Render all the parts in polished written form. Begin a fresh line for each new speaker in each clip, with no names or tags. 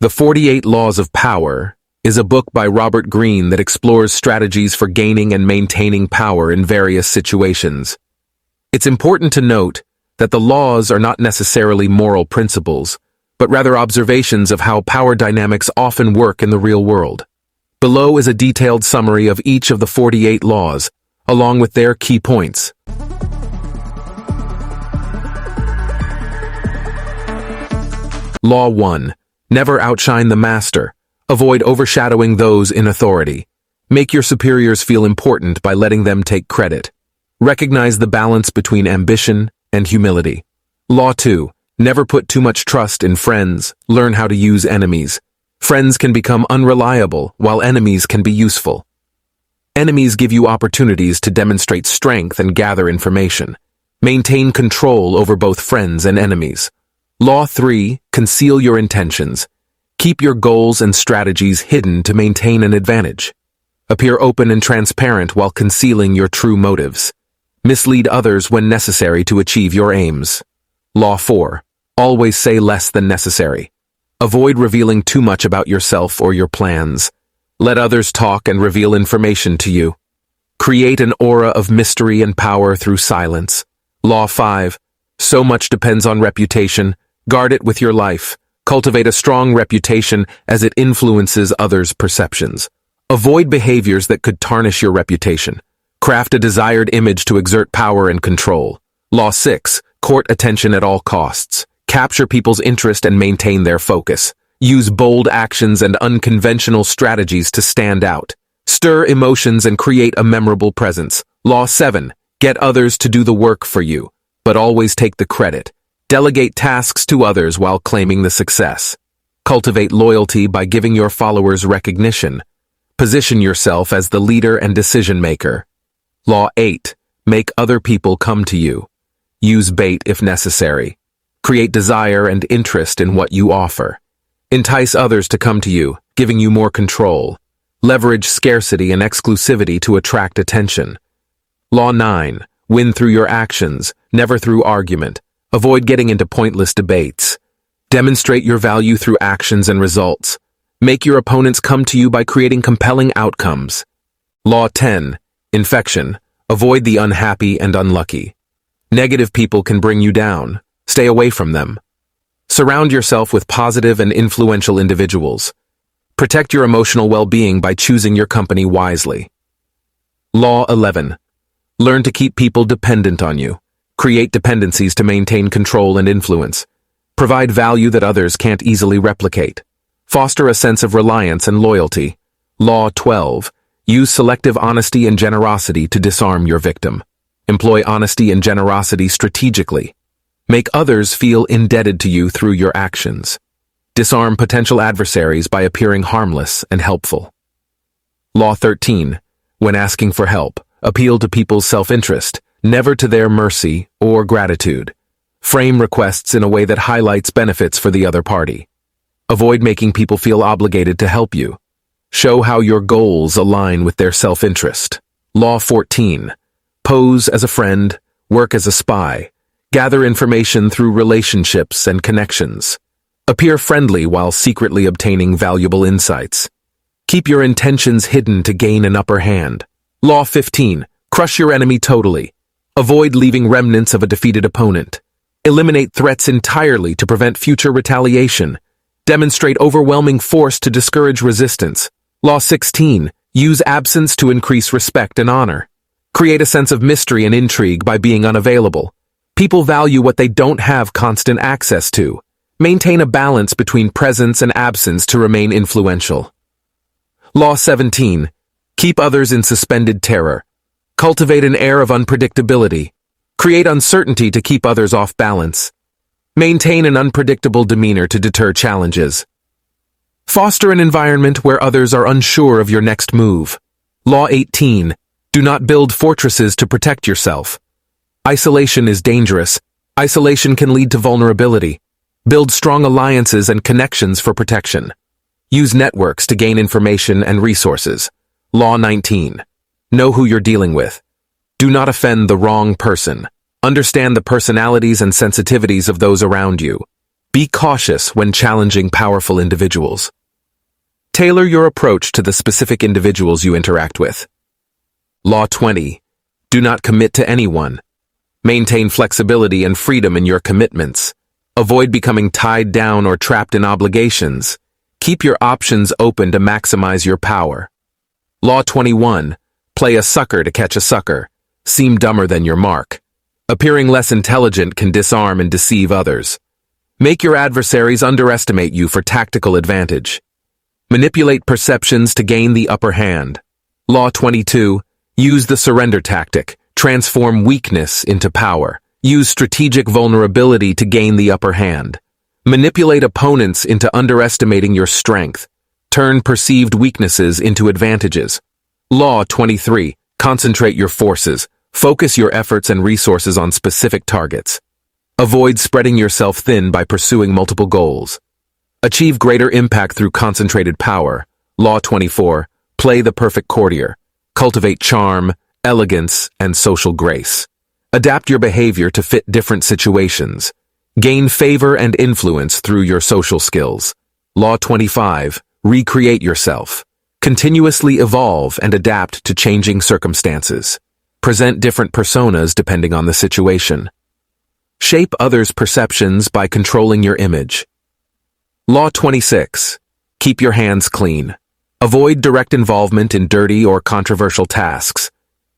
The 48 Laws of Power is a book by Robert Greene that explores strategies for gaining and maintaining power in various situations. It's important to note that the laws are not necessarily moral principles, but rather observations of how power dynamics often work in the real world. Below is a detailed summary of each of the 48 laws, along with their key points. Law 1. Never outshine the master. Avoid overshadowing those in authority. Make your superiors feel important by letting them take credit. Recognize the balance between ambition and humility. Law 2. Never put too much trust in friends. Learn how to use enemies. Friends can become unreliable, while enemies can be useful. Enemies give you opportunities to demonstrate strength and gather information. Maintain control over both friends and enemies. Law 3. Conceal your intentions. Keep your goals and strategies hidden to maintain an advantage. Appear open and transparent while concealing your true motives. Mislead others when necessary to achieve your aims. Law 4. Always say less than necessary. Avoid revealing too much about yourself or your plans. Let others talk and reveal information to you. Create an aura of mystery and power through silence. Law 5. So much depends on reputation. Guard it with your life. Cultivate a strong reputation as it influences others' perceptions. Avoid behaviors that could tarnish your reputation. Craft a desired image to exert power and control. Law 6. Court attention at all costs. Capture people's interest and maintain their focus. Use bold actions and unconventional strategies to stand out. Stir emotions and create a memorable presence. Law 7. Get others to do the work for you, but always take the credit. Delegate tasks to others while claiming the success. Cultivate loyalty by giving your followers recognition. Position yourself as the leader and decision maker. Law 8. Make other people come to you. Use bait if necessary. Create desire and interest in what you offer. Entice others to come to you, giving you more control. Leverage scarcity and exclusivity to attract attention. Law 9. Win through your actions, never through argument. Avoid getting into pointless debates. Demonstrate your value through actions and results. Make your opponents come to you by creating compelling outcomes. Law 10. Infection. Avoid the unhappy and unlucky. Negative people can bring you down. Stay away from them. Surround yourself with positive and influential individuals. Protect your emotional well-being by choosing your company wisely. Law 11. Learn to keep people dependent on you. Create dependencies to maintain control and influence. Provide value that others can't easily replicate. Foster a sense of reliance and loyalty. Law 12. Use selective honesty and generosity to disarm your victim. Employ honesty and generosity strategically. Make others feel indebted to you through your actions. Disarm potential adversaries by appearing harmless and helpful. Law 13. When asking for help, appeal to people's self-interest, never to their mercy or gratitude. Frame requests in a way that highlights benefits for the other party. Avoid making people feel obligated to help you. Show how your goals align with their self-interest. Law 14. Pose as a friend, work as a spy. Gather information through relationships and connections. Appear friendly while secretly obtaining valuable insights. Keep your intentions hidden to gain an upper hand. Law 15. Crush your enemy totally. Avoid leaving remnants of a defeated opponent. Eliminate threats entirely to prevent future retaliation. Demonstrate overwhelming force to discourage resistance. Law 16. Use absence to increase respect and honor. Create a sense of mystery and intrigue by being unavailable. People value what they don't have constant access to. Maintain a balance between presence and absence to remain influential. Law 17. Keep others in suspended terror. Cultivate an air of unpredictability. Create uncertainty to keep others off balance. Maintain an unpredictable demeanor to deter challenges. Foster an environment where others are unsure of your next move. Law 18. Do not build fortresses to protect yourself. Isolation is dangerous. Isolation can lead to vulnerability. Build strong alliances and connections for protection. Use networks to gain information and resources. Law 19. Know who you're dealing with. Do not offend the wrong person. Understand the personalities and sensitivities of those around you. Be cautious when challenging powerful individuals. Tailor your approach to the specific individuals you interact with. Law 20. Do not commit to anyone. Maintain flexibility and freedom in your commitments. Avoid becoming tied down or trapped in obligations. Keep your options open to maximize your power. Law 21. Play a sucker to catch a sucker. Seem dumber than your mark. Appearing less intelligent can disarm and deceive others. Make your adversaries underestimate you for tactical advantage. Manipulate perceptions to gain the upper hand. Law 22. Use the surrender tactic. Transform weakness into power. Use strategic vulnerability to gain the upper hand. Manipulate opponents into underestimating your strength. Turn perceived weaknesses into advantages. Law 23. Concentrate your forces. Focus your efforts and resources on specific targets. Avoid spreading yourself thin by pursuing multiple goals. Achieve greater impact through concentrated power. Law 24. Play the perfect courtier. Cultivate charm, elegance, and social grace. Adapt your behavior to fit different situations. Gain favor and influence through your social skills. Law 25. Recreate yourself. Continuously evolve and adapt to changing circumstances. Present different personas depending on the situation. Shape others' perceptions by controlling your image. Law 26. Keep your hands clean. Avoid direct involvement in dirty or controversial tasks.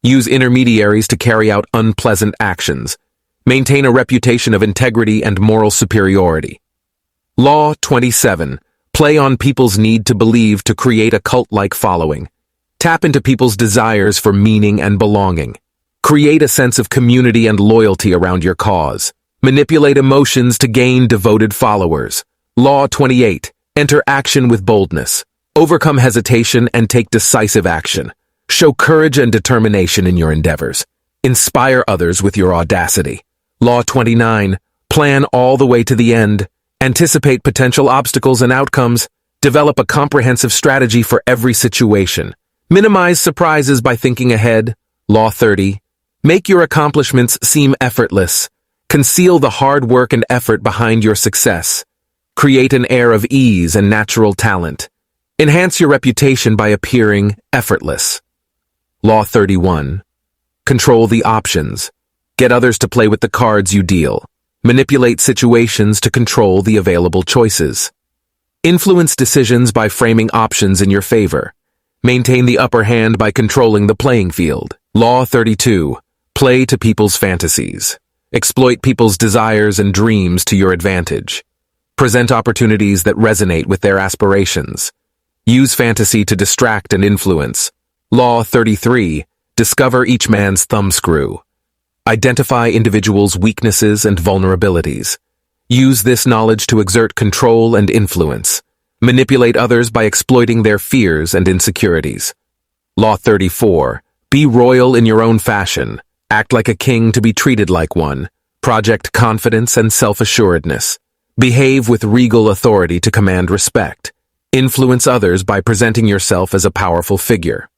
Use intermediaries to carry out unpleasant actions. Maintain a reputation of integrity and moral superiority. Law 27. Play on people's need to believe to create a cult-like following. Tap into people's desires for meaning and belonging. Create a sense of community and loyalty around your cause. Manipulate emotions to gain devoted followers. Law 28. Enter action with boldness. Overcome hesitation and take decisive action. Show courage and determination in your endeavors. Inspire others with your audacity. Law 29. Plan all the way to the end. Anticipate potential obstacles and outcomes. Develop a comprehensive strategy for every situation. Minimize surprises by thinking ahead. Law 30. Make your accomplishments seem effortless. Conceal the hard work and effort behind your success. Create an air of ease and natural talent. Enhance your reputation by appearing effortless. Law 31. Control the options. Get others to play with the cards you deal. Manipulate situations to control the available choices. Influence decisions by framing options in your favor. Maintain the upper hand by controlling the playing field. Law 32. Play to people's fantasies. Exploit people's desires and dreams to your advantage. Present opportunities that resonate with their aspirations. Use fantasy to distract and influence. Law 33. Discover each man's thumbscrew. Identify individuals' weaknesses and vulnerabilities. Use this knowledge to exert control and influence. Manipulate others by exploiting their fears and insecurities. Law 34. Be royal in your own fashion. Act like a king to be treated like one. Project confidence and self-assuredness. Behave with regal authority to command respect. Influence others by presenting yourself as a powerful figure.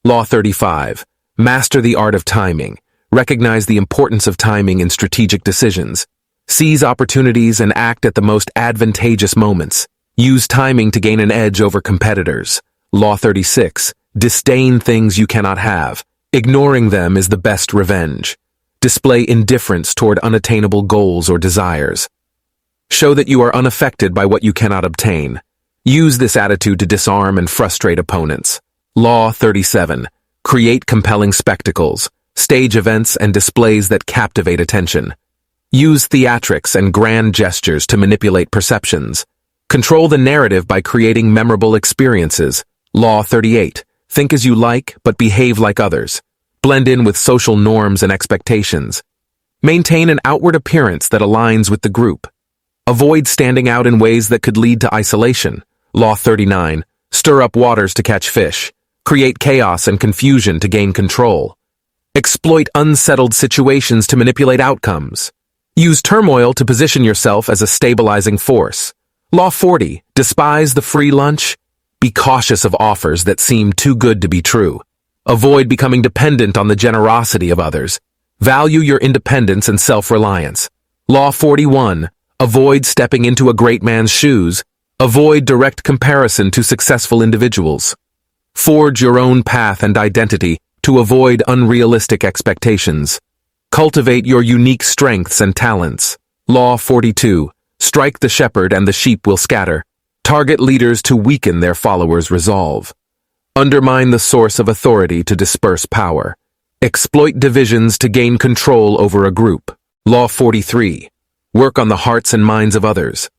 Law 35. Master the art of timing. Recognize the importance of timing in strategic decisions. Seize opportunities and act at the most advantageous moments. Use timing to gain an edge over competitors. Law 36. Disdain things you cannot have. Ignoring them is the best revenge. Display indifference toward unattainable goals or desires. Show that you are unaffected by what you cannot obtain. Use this attitude to disarm and frustrate opponents. Law 37. Create compelling spectacles, stage events, and displays that captivate attention. Use theatrics and grand gestures to manipulate perceptions. Control the narrative by creating memorable experiences. Law 38. Think as you like, but behave like others. Blend in with social norms and expectations. Maintain an outward appearance that aligns with the group. Avoid standing out in ways that could lead to isolation. Law 39. Stir up waters to catch fish. Create chaos and confusion to gain control. Exploit unsettled situations to manipulate outcomes. Use turmoil to position yourself as a stabilizing force. Law 40. Despise the free lunch. Be cautious of offers that seem too good to be true. Avoid becoming dependent on the generosity of others. Value your independence and self-reliance. Law 41. Avoid stepping into a great man's shoes. Avoid direct comparison to successful individuals. Forge your own path and identity to avoid unrealistic expectations. Cultivate your unique strengths and talents. Law 42. Strike the shepherd and the sheep will scatter. Target leaders to weaken their followers' resolve. Undermine the source of authority to disperse power. Exploit divisions to gain control over a group. Law 43. Work on the hearts and minds of others.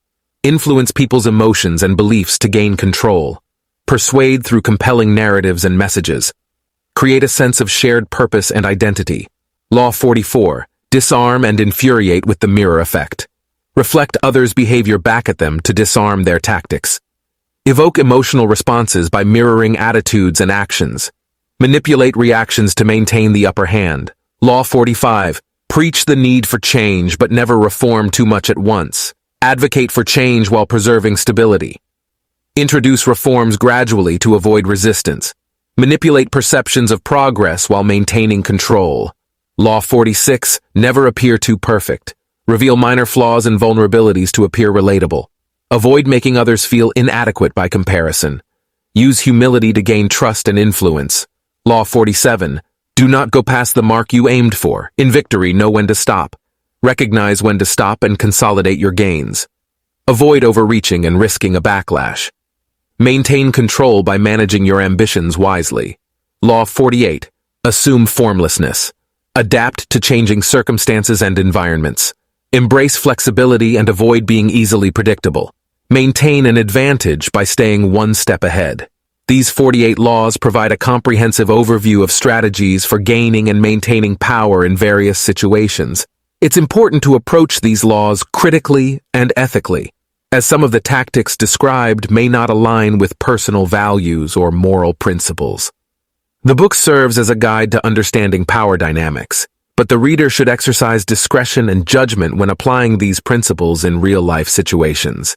Influence people's emotions and beliefs to gain control. Persuade through compelling narratives and messages. Create a sense of shared purpose and identity. Law 44. Disarm and infuriate with the mirror effect. Reflect others' behavior back at them to disarm their tactics. Evoke emotional responses by mirroring attitudes and actions. Manipulate reactions to maintain the upper hand. Law 45. Preach the need for change but never reform too much at once. Advocate for change while preserving stability. Introduce reforms gradually to avoid resistance. Manipulate perceptions of progress while maintaining control. Law 46. Never appear too perfect. Reveal minor flaws and vulnerabilities to appear relatable. Avoid making others feel inadequate by comparison. Use humility to gain trust and influence. Law 47. Do not go past the mark you aimed for. In victory, know when to stop. Recognize when to stop and consolidate your gains. Avoid overreaching and risking a backlash. Maintain control by managing your ambitions wisely. Law 48. Assume formlessness. Adapt to changing circumstances and environments. Embrace flexibility and avoid being easily predictable. Maintain an advantage by staying one step ahead. These 48 laws provide a comprehensive overview of strategies for gaining and maintaining power in various situations. It's important to approach these laws critically and ethically, as some of the tactics described may not align with personal values or moral principles. The book serves as a guide to understanding power dynamics, but the reader should exercise discretion and judgment when applying these principles in real-life situations.